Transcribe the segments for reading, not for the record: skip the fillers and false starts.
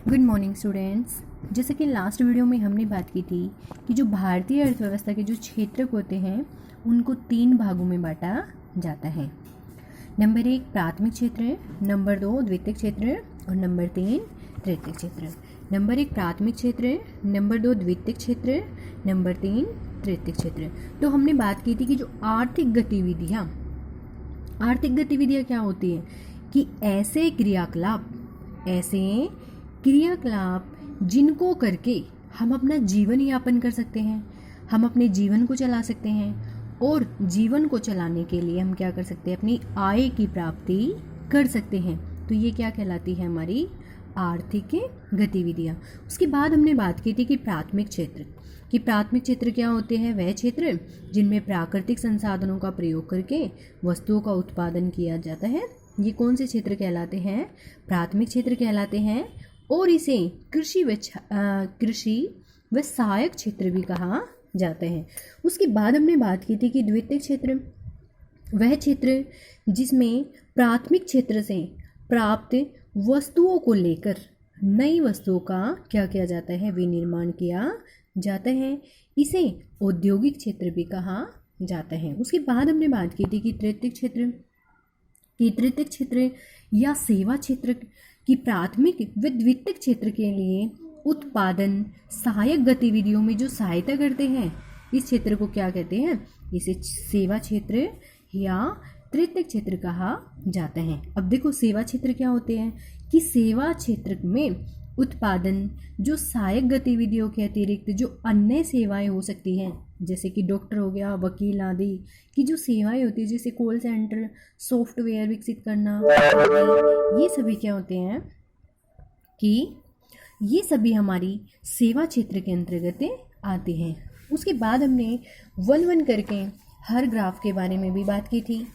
Good morning students. जैसे कि last video में हमने बात की थी कि जो भारतीय अर्थव्यवस्था के जो क्षेत्र होते हैं उनको 3 भागों में बांटा जाता है। नंबर 1 प्राथमिक क्षेत्र, नंबर 2 द्वितीयक क्षेत्र और नंबर 3 तृतीयक क्षेत्र। नंबर 1 प्राथमिक क्षेत्र, नंबर 2 द्वितीयक क्षेत्र, नंबर 3 तृतीयक क्षेत्र। तो हमने बात की थी कि जो आर्थिक गतिविधियाँ क्या होती हैं कि ऐसे क्रियाकलाप जिनको करके हम अपना जीवन यापन कर सकते हैं, हम अपने जीवन को चला सकते हैं और जीवन को चलाने के लिए हम क्या कर सकते हैं, अपनी आय की प्राप्ति कर सकते हैं। तो ये क्या कहलाती है, हमारी आर्थिक गतिविधियाँ। उसके बाद हमने बात की थी कि प्राथमिक क्षेत्र क्या होते हैं, वह क्षेत्र जिनमें प्राकृतिक संसाधनों का प्रयोग करके वस्तुओं का उत्पादन किया जाता है। ये कौन से क्षेत्र कहलाते हैं, प्राथमिक क्षेत्र कहलाते हैं। और इसे कृषि व सहायक क्षेत्र भी कहा जाता है। उसके बाद हमने बात की थी कि द्वितीयक क्षेत्र वह क्षेत्र जिसमें प्राथमिक क्षेत्र से प्राप्त वस्तुओं को लेकर नई वस्तुओं का क्या किया जाता है, विनिर्माण किया जाता है। इसे औद्योगिक क्षेत्र भी कहा जाता है। उसके बाद हमने बात की थी कि तृतीयक क्षेत्र या सेवा क्षेत्र की प्राथमिक व द्वितीयक क्षेत्र के लिए उत्पादन सहायक गतिविधियों में जो सहायता करते हैं, इस क्षेत्र को क्या कहते हैं, इसे सेवा क्षेत्र या तृतीयक क्षेत्र कहा जाता है। अब देखो सेवा क्षेत्र क्या होते हैं कि सेवा क्षेत्र में उत्पादन जो सहायक गतिविधियों के अतिरिक्त जो अन्य सेवाएं हो सकती हैं, जैसे कि डॉक्टर हो गया, वकील आदि की जो सेवाएं होती है, जैसे कॉल सेंटर, सॉफ्टवेयर विकसित करना, ये सभी क्या होते हैं कि ये सभी हमारी सेवा क्षेत्र के अंतर्गत आते हैं। उसके बाद हमने 1-1 करके हर ग्राफ के बारे में भी बात की थी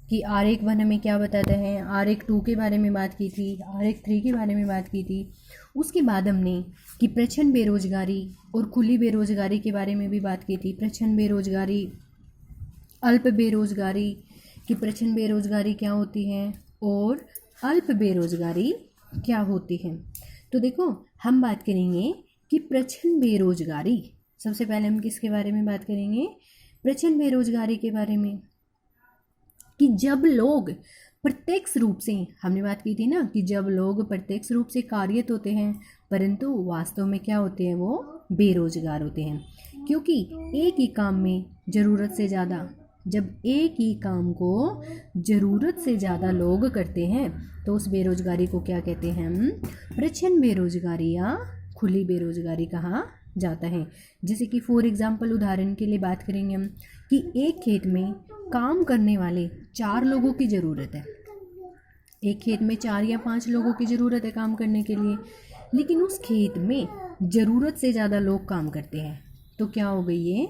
कि आरेख 1 हमें क्या बताता है, आरेख 2 के बारे में बात की थी, आरेख 3 के बारे में बात की थी। उसके बाद हमने कि प्रच्छन्न बेरोजगारी और खुली बेरोजगारी के बारे में भी बात की थी। प्रच्छन्न बेरोजगारी, अल्प बेरोजगारी, कि प्रच्छन्न बेरोजगारी क्या होती है और अल्प बेरोजगारी क्या होती है। तो देखो हम बात करेंगे कि प्रच्छन्न बेरोजगारी, सबसे पहले हम किसके बारे में बात करेंगे, प्रच्छन्न बेरोजगारी के बारे में, कि जब लोग प्रत्यक्ष रूप से, हमने बात की थी ना कि जब लोग प्रत्यक्ष रूप से कार्यरत होते हैं परंतु वास्तव में क्या होते हैं, वो बेरोजगार होते हैं। क्योंकि एक ही काम में ज़रूरत से ज़्यादा, जब एक ही काम को ज़रूरत से ज़्यादा लोग करते हैं तो उस बेरोजगारी को क्या कहते हैं, हम प्रच्छन्न बेरोजगारी या खुली बेरोजगारी कहा जाता है। जैसे कि फॉर एग्जाम्पल, उदाहरण के लिए बात करेंगे हम कि एक खेत में काम करने वाले 4 लोगों की ज़रूरत है। एक खेत में 4 या 5 लोगों की ज़रूरत है काम करने के लिए, लेकिन उस खेत में ज़रूरत से ज़्यादा लोग काम करते हैं। तो क्या हो गई, ये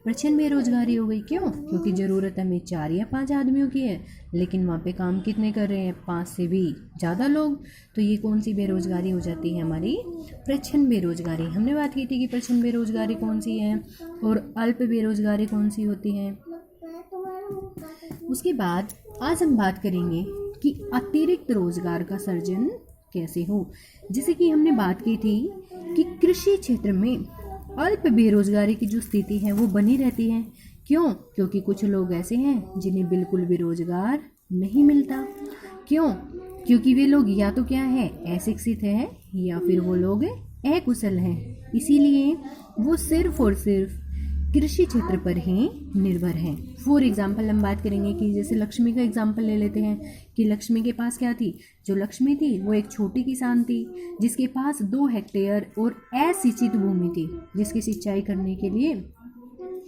प्रच्छन्न बेरोजगारी हो गई। क्यों? क्योंकि ज़रूरत हमें 4 या 5 आदमियों की है, लेकिन वहाँ पे काम कितने कर रहे हैं, 5 से भी ज़्यादा लोग। तो ये कौन सी बेरोजगारी हो जाती है, हमारी प्रच्छन्न बेरोजगारी। हमने बात की थी कि प्रच्छन्न बेरोजगारी कौन सी है और अल्प बेरोजगारी कौन सी होती है। उसके बाद आज हम बात करेंगे कि अतिरिक्त रोजगार का सृजन कैसे हो। जैसे कि हमने बात की थी कि कृषि क्षेत्र में अल्प बेरोजगारी की जो स्थिति है वो बनी रहती है। क्यों? क्योंकि कुछ लोग ऐसे हैं जिन्हें बिल्कुल भी रोजगार नहीं मिलता। क्यों? क्योंकि वे लोग या तो क्या है, अशिक्षित हैं या फिर वो लोग अकुशल हैं। इसीलिए वो सिर्फ और सिर्फ कृषि क्षेत्र पर ही निर्भर हैं। फॉर एग्जाम्पल हम बात करेंगे कि जैसे लक्ष्मी का एग्जाम्पल ले लेते हैं कि लक्ष्मी के पास क्या थी, जो लक्ष्मी थी वो एक छोटी किसान थी जिसके पास 2 हेक्टेयर और असिंचित भूमि थी, जिसकी सिंचाई करने के लिए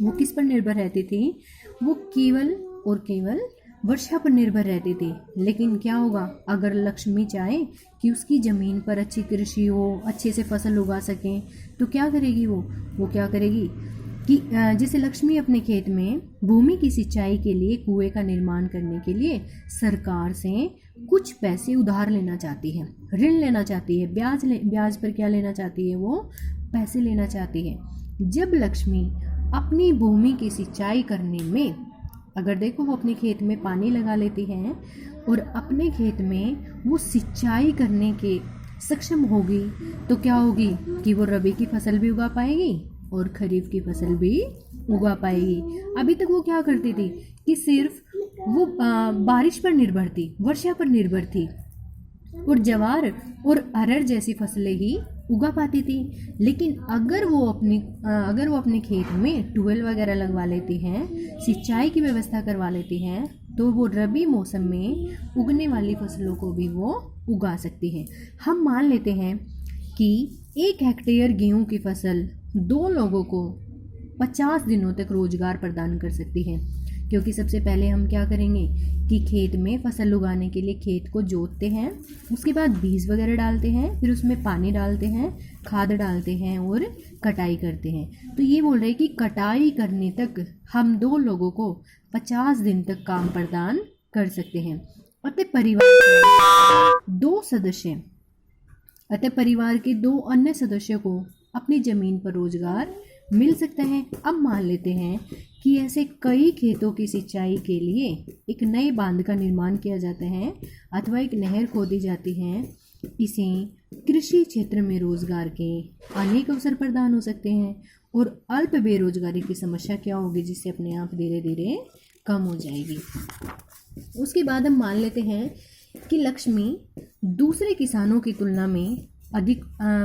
वो किस पर निर्भर रहती थी, वो केवल और केवल वर्षा पर निर्भर रहती थी। लेकिन क्या होगा, अगर लक्ष्मी चाहे कि उसकी ज़मीन पर अच्छी कृषि हो, अच्छे से फसल उगा सकें, तो क्या करेगी वो क्या करेगी कि जैसे लक्ष्मी अपने खेत में भूमि की सिंचाई के लिए कुएं का निर्माण करने के लिए सरकार से कुछ पैसे उधार लेना चाहती है, ऋण लेना चाहती है, ब्याज पर क्या लेना चाहती है, वो पैसे लेना चाहती है। जब लक्ष्मी अपनी भूमि की सिंचाई करने में, अगर देखो वो अपने खेत में पानी लगा लेती हैं और अपने खेत में वो सिंचाई करने के सक्षम होगी तो क्या होगी कि वो रबी की फसल भी उगा पाएगी और खरीफ की फसल भी उगा पाएगी। अभी तक वो क्या करती थी कि सिर्फ वो बारिश पर निर्भर थी, वर्षा पर निर्भर थी और ज्वार और अरहर जैसी फसलें ही उगा पाती थी। लेकिन अगर वो अपने खेत में ट्यूबवेल वगैरह लगवा लेती हैं, सिंचाई की व्यवस्था करवा लेती हैं, तो वो रबी मौसम में उगने वाली फसलों को भी वो उगा सकती हैं। हम मान लेते हैं कि 1 हेक्टेयर गेहूं की फसल 2 लोगों को 50 दिनों तक रोजगार प्रदान कर सकती है। क्योंकि सबसे पहले हम क्या करेंगे कि खेत में फसल उगाने के लिए खेत को जोतते हैं, उसके बाद बीज वगैरह डालते हैं, फिर उसमें पानी डालते हैं, खाद डालते हैं और कटाई करते हैं। तो ये बोल रहे हैं कि कटाई करने तक हम 2 लोगों को 50 दिन तक काम प्रदान कर सकते हैं। अतः परिवार के 2 अन्य सदस्यों को अपनी जमीन पर रोजगार मिल सकता है। अब मान लेते हैं कि ऐसे कई खेतों की सिंचाई के लिए एक नए बांध का निर्माण किया जाता है अथवा एक नहर खोदी जाती है। इसे कृषि क्षेत्र में रोजगार के अनेक अवसर प्रदान हो सकते हैं और अल्प बेरोजगारी की समस्या क्या होगी, जिससे अपने आप धीरे धीरे कम हो जाएगी। उसके बाद हम मान लेते हैं कि लक्ष्मी दूसरे किसानों की तुलना में अधिक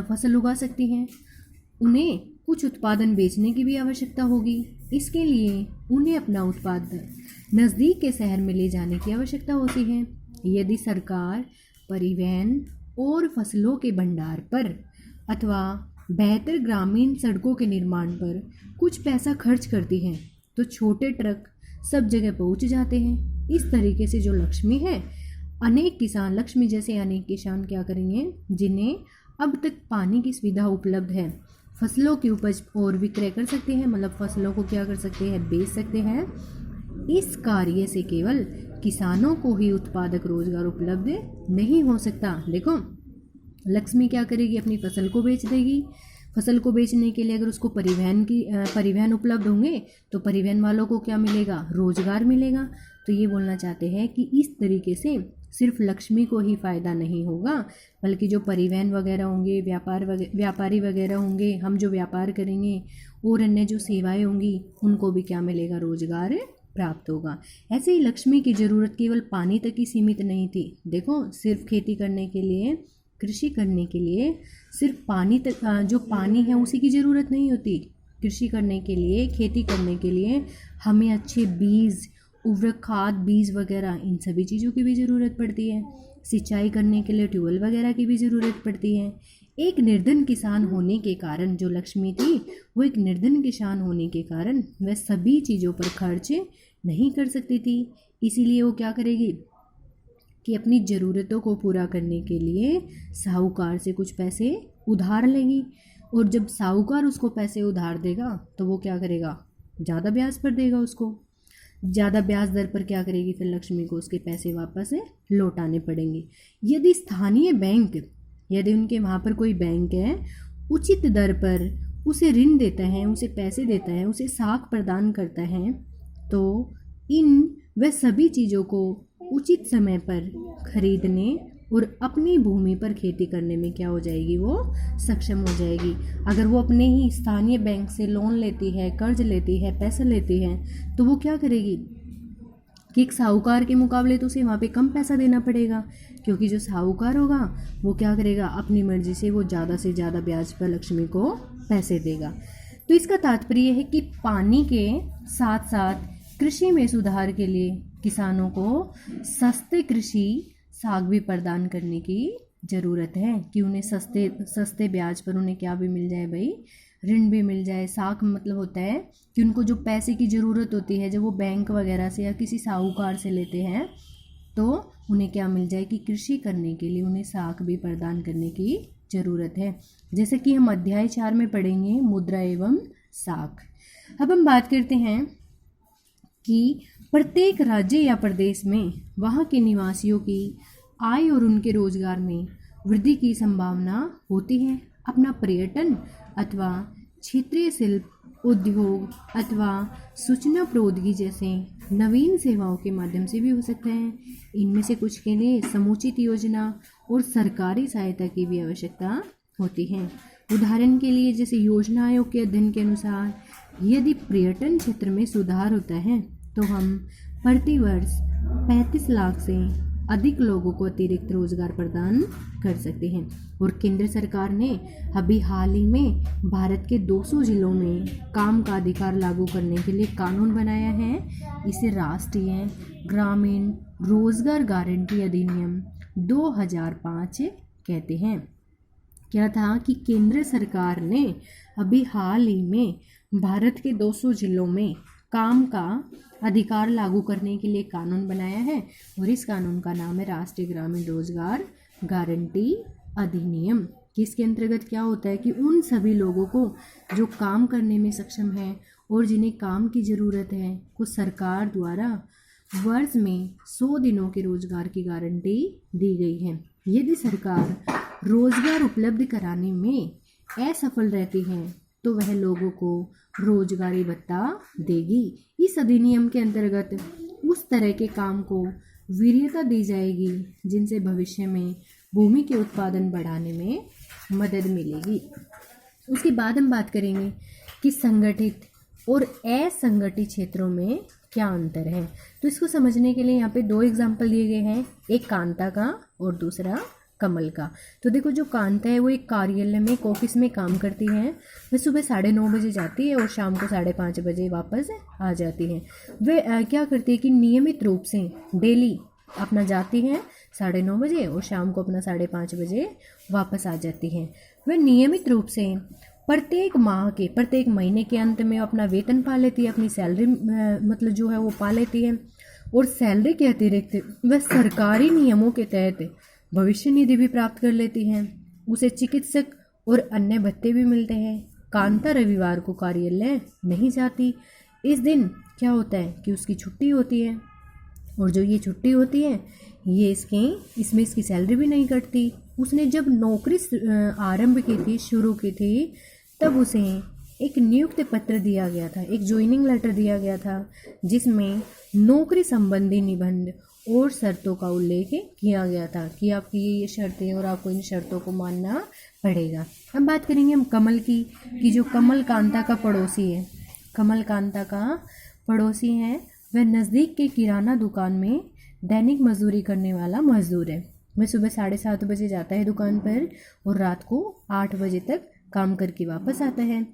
फसल उगा सकती हैं। उन्हें कुछ उत्पादन बेचने की भी आवश्यकता होगी। इसके लिए उन्हें अपना उत्पाद नज़दीक के शहर में ले जाने की आवश्यकता होती है। यदि सरकार परिवहन और फसलों के भंडार पर अथवा बेहतर ग्रामीण सड़कों के निर्माण पर कुछ पैसा खर्च करती है तो छोटे ट्रक सब जगह पहुंच जाते हैं। इस तरीके से जो लक्ष्मी है, लक्ष्मी जैसे अनेक किसान क्या करेंगे, जिन्हें अब तक पानी की सुविधा उपलब्ध है, फसलों की उपज और विक्रय कर सकते हैं, मतलब फसलों को क्या कर सकते हैं, बेच सकते हैं। इस कार्य से केवल किसानों को ही उत्पादक रोजगार उपलब्ध नहीं हो सकता। देखो, लक्ष्मी क्या करेगी, अपनी फसल को बेच देगी। फसल को बेचने के लिए अगर उसको परिवहन उपलब्ध होंगे तो परिवहन वालों को क्या मिलेगा, रोजगार मिलेगा। तो ये बोलना चाहते हैं कि इस तरीके से सिर्फ लक्ष्मी को ही फ़ायदा नहीं होगा, बल्कि जो परिवहन वगैरह होंगे, व्यापारी वगैरह होंगे, हम जो व्यापार करेंगे और अन्य जो सेवाएं होंगी, उनको भी क्या मिलेगा, रोजगार प्राप्त होगा। ऐसे ही लक्ष्मी की ज़रूरत केवल पानी तक ही सीमित नहीं थी। देखो, सिर्फ खेती करने के लिए, कृषि करने के लिए सिर्फ पानी तक, जो पानी है उसी की ज़रूरत नहीं होती। कृषि करने के लिए, खेती करने के लिए हमें अच्छे बीज, उर्वरक, खाद, बीज वगैरह, इन सभी चीज़ों की भी ज़रूरत पड़ती है। सिंचाई करने के लिए ट्यूबवेल वगैरह की भी ज़रूरत पड़ती है। एक निर्धन किसान होने के कारण, जो लक्ष्मी थी वो एक निर्धन किसान होने के कारण वह सभी चीज़ों पर खर्च नहीं कर सकती थी। इसीलिए वो क्या करेगी कि अपनी ज़रूरतों को पूरा करने के लिए साहूकार से कुछ पैसे उधार लेगी, और जब साहूकार उसको पैसे उधार देगा तो वो क्या करेगा, ज़्यादा ब्याज पर देगा उसको। ज़्यादा ब्याज दर पर क्या करेगी, फिर लक्ष्मी को उसके पैसे वापस लौटाने पड़ेंगे। यदि स्थानीय बैंक, यदि उनके वहाँ पर कोई बैंक है, उचित दर पर उसे ऋण देता है, उसे पैसे देता है, उसे साख प्रदान करता है, तो वह सभी चीज़ों को उचित समय पर खरीदने और अपनी भूमि पर खेती करने में क्या हो जाएगी, वो सक्षम हो जाएगी। अगर वो अपने ही स्थानीय बैंक से लोन लेती है, कर्ज लेती है, पैसा लेती है, तो वो क्या करेगी कि एक साहूकार के मुकाबले तो उसे वहाँ पे कम पैसा देना पड़ेगा, क्योंकि जो साहूकार होगा वो क्या करेगा, अपनी मर्जी से वो ज़्यादा से ज़्यादा ब्याज पर लक्ष्मी को पैसे देगा। तो इसका तात्पर्य है कि पानी के साथ साथ कृषि में सुधार के लिए किसानों को सस्ते कृषि साख भी प्रदान करने की ज़रूरत है, कि उन्हें सस्ते ब्याज पर उन्हें क्या भी मिल जाए भाई, ऋण भी मिल जाए। साख मतलब होता है कि उनको जो पैसे की ज़रूरत होती है, जब वो बैंक वगैरह से या किसी साहूकार से लेते हैं, तो उन्हें क्या मिल जाए कि कृषि करने के लिए उन्हें साख भी प्रदान करने की ज़रूरत है। जैसे कि हम अध्याय 4 में पढ़ेंगे, मुद्रा एवं साख। अब हम बात करते हैं कि प्रत्येक राज्य या प्रदेश में वहाँ के निवासियों की आय और उनके रोजगार में वृद्धि की संभावना होती है। अपना पर्यटन अथवा क्षेत्रीय शिल्प, उद्योग अथवा सूचना प्रौद्योगिकी जैसे नवीन सेवाओं के माध्यम से भी हो सकता है। इनमें से कुछ के लिए समुचित योजना और सरकारी सहायता की भी आवश्यकता होती है। उदाहरण के लिए जैसे योजना आयोग के अध्ययन के अनुसार यदि पर्यटन क्षेत्र में सुधार होता है तो हम प्रति वर्ष 35 लाख से अधिक लोगों को अतिरिक्त रोजगार प्रदान कर सकते हैं। और केंद्र सरकार ने अभी हाल ही में भारत के 200 जिलों में काम का अधिकार लागू करने के लिए कानून बनाया है। इसे राष्ट्रीय ग्रामीण रोजगार गारंटी अधिनियम 2005 कहते हैं। क्या था कि केंद्र सरकार ने अभी हाल ही में भारत के 200 जिलों में काम का अधिकार लागू करने के लिए कानून बनाया है और इस कानून का नाम है राष्ट्रीय ग्रामीण रोजगार गारंटी अधिनियम। किसके अंतर्गत क्या होता है कि उन सभी लोगों को जो काम करने में सक्षम है और जिन्हें काम की ज़रूरत है को सरकार द्वारा वर्ष में 100 दिनों के रोजगार की गारंटी दी गई है। यदि सरकार रोजगार उपलब्ध कराने में असफल रहती है तो वह लोगों को रोजगारी भत्ता देगी। इस अधिनियम के अंतर्गत उस तरह के काम को वरीयता दी जाएगी जिनसे भविष्य में भूमि के उत्पादन बढ़ाने में मदद मिलेगी। उसके बाद हम बात करेंगे कि संगठित और असंगठित क्षेत्रों में क्या अंतर है। तो इसको समझने के लिए यहाँ पे 2 एग्जाम्पल दिए गए हैं, एक कांता का और दूसरा कमल का। तो देखो जो कांता है वो एक कार्यालय में एक ऑफिस में काम करती है। वह सुबह 9:30 बजे जाती है और शाम को 5:30 बजे वापस आ जाती है। वे क्या करती है कि नियमित रूप से डेली अपना जाती है 9:30 बजे और शाम को अपना 5:30 बजे वापस आ जाती है। वह नियमित रूप से प्रत्येक महीने के अंत में अपना वेतन पा लेती है, अपनी सैलरी मतलब जो है वो पा लेती है। और सैलरी के अतिरिक्त वह सरकारी नियमों के तहत भविष्य निधि भी प्राप्त कर लेती हैं। उसे चिकित्सक और अन्य भत्ते भी मिलते हैं। कांता रविवार को कार्यालय नहीं जाती। इस दिन क्या होता है कि उसकी छुट्टी होती है और जो ये छुट्टी होती है ये इसमें इसकी सैलरी भी नहीं कटती। उसने जब नौकरी आरंभ की थी, शुरू की थी, तब उसे एक नियुक्ति पत्र दिया गया था, एक ज्वाइनिंग लेटर दिया गया था जिसमें नौकरी संबंधी निबंध और शर्तों का उल्लेख किया गया था कि आपकी ये शर्तें और आपको इन शर्तों को मानना पड़ेगा। अब बात करेंगे हम कमल की कि जो कमल कांता का पड़ोसी है, कमल कांता का पड़ोसी है, वह नज़दीक के किराना दुकान में दैनिक मजदूरी करने वाला मजदूर है। वह सुबह 7:30 बजे जाता है दुकान पर और रात को 8 बजे तक काम करके वापस आता है।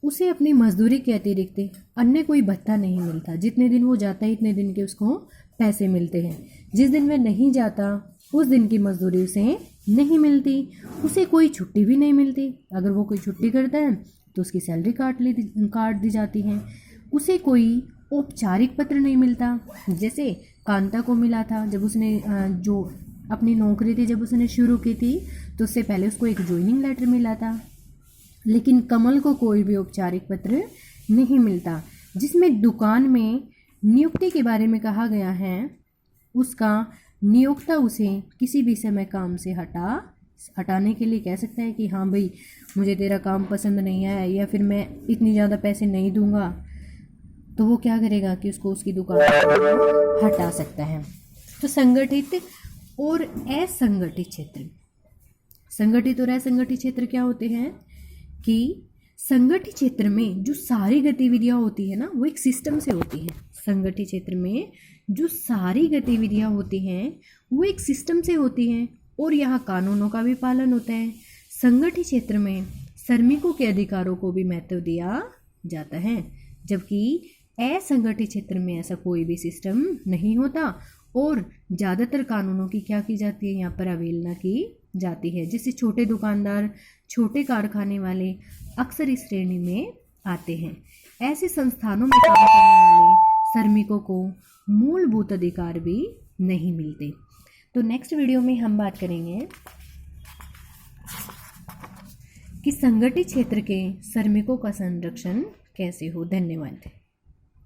उसे अपनी मजदूरी के अतिरिक्त अन्य कोई भत्ता नहीं मिलता। जितने दिन वो जाता है इतने दिन के उसको पैसे मिलते हैं। जिस दिन वह नहीं जाता उस दिन की मजदूरी उसे नहीं मिलती। उसे कोई छुट्टी भी नहीं मिलती। अगर वो कोई छुट्टी करता है तो उसकी सैलरी काट दी जाती है। उसे कोई औपचारिक पत्र नहीं मिलता जैसे कांता को मिला था जब उसने जो अपनी नौकरी थी जब उसने शुरू की थी तो उससे पहले उसको एक ज्वाइनिंग लेटर मिला था। लेकिन कमल को कोई भी औपचारिक पत्र नहीं मिलता। जिसमें दुकान में नियुक्ति के बारे में कहा गया है, उसका नियोक्ता उसे किसी भी समय काम से हटाने के लिए कह सकता है कि हाँ भाई मुझे तेरा काम पसंद नहीं आया या फिर मैं इतनी ज़्यादा पैसे नहीं दूंगा, तो वो क्या करेगा कि उसको उसकी दुकान से हटा सकता है। तो संगठित और असंगठित क्षेत्र, संगठित और असंगठित क्षेत्र क्या होते हैं कि संगठित क्षेत्र में जो सारी गतिविधियां होती है ना वो एक सिस्टम से होती है। संगठित क्षेत्र में जो सारी गतिविधियां होती हैं वो एक सिस्टम से होती हैं और यहाँ कानूनों का भी पालन होता है। संगठित क्षेत्र में श्रमिकों के अधिकारों को भी महत्व दिया जाता है, जबकि असंगठित क्षेत्र में ऐसा कोई भी सिस्टम नहीं होता और ज़्यादातर कानूनों की क्या की जाती है, यहाँ पर अवहेलना की जाती है। जैसे छोटे दुकानदार, छोटे कारखाने वाले अक्सर इस श्रेणी में आते हैं। ऐसे संस्थानों में काम करने वाले श्रमिकों को मूलभूत अधिकार भी नहीं मिलते। तो नेक्स्ट वीडियो में हम बात करेंगे कि संगठित क्षेत्र के श्रमिकों का संरक्षण कैसे हो। धन्यवाद।